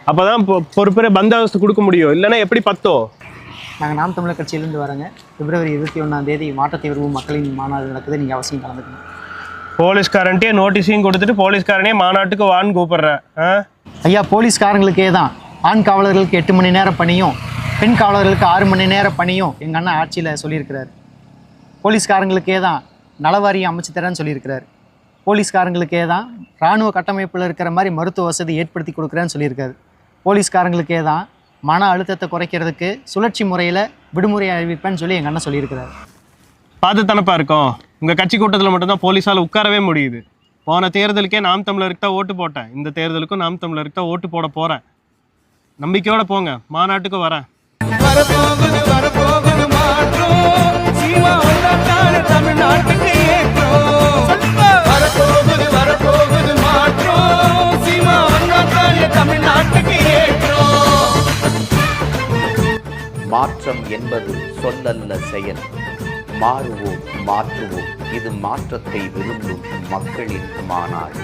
அப்பதான் பொறுப்பேற பந்தாவஸ்து கொடுக்க முடியும். இல்லைன்னா எப்படி பத்தோ? நாங்கள் நாம் தமிழர் கட்சியிலேருந்து வரோங்க. பிப்ரவரி 21 மாற்றத்தை விரும்பும் மக்களின் மாநாடு நடக்குது. நீங்கள் அவசியம் கலந்துக்கணும். போலீஸ்காரன்ட்டே நோட்டீஸையும் கொடுத்துட்டு போலீஸ்காரனே மாநாட்டுக்கு வான்னு கூப்பிடுறேன். ஐயா, போலீஸ்காரங்களுக்கே தான் ஆண் காவலர்களுக்கு 8 மணி நேரம் பணியும் பெண் காவலர்களுக்கு 6 மணி நேரம் பணியும் எங்கள் அண்ணன் ஆட்சியில் சொல்லியிருக்கிறார். போலீஸ்காரங்களுக்கே தான் நலவாரியம் அமைச்சு தரேன்னு சொல்லியிருக்கிறார். போலீஸ்காரங்களுக்கே தான் இராணுவ கட்டமைப்பில் இருக்கிற மாதிரி மருத்துவ வசதி ஏற்படுத்தி கொடுக்குறேன்னு சொல்லியிருக்காரு. போலீஸ்காரங்களுக்கே தான் மன அழுத்தத்தை குறைக்கிறதுக்கு சுழற்சி முறையில் விடுமுறை அறிவிப்பேன்னு சொல்லி எங்கள் அண்ணன் சொல்லியிருக்கிறார். பார்த்து தானப்பா இருக்கோம். உங்கள் கட்சி கூட்டத்தில் மட்டும்தான் போலீஸால் உட்காரவே முடியுது. போன தேர்தலுக்கே நாம் தமிழருக்கு தான் ஓட்டு போட்டேன். இந்த தேர்தலுக்கும் நாம் தமிழருக்கு தான் ஓட்டு போட போகிறேன். நம்பிக்கையோடு போங்க. மாநாட்டுக்கு வரேன். மாற்றம் என்பது சொல்லல்ல செயல். மாறுவோம், மாற்றுவோம். இது மாற்றத்தை விரும்பும் மக்களின் மாநாடு.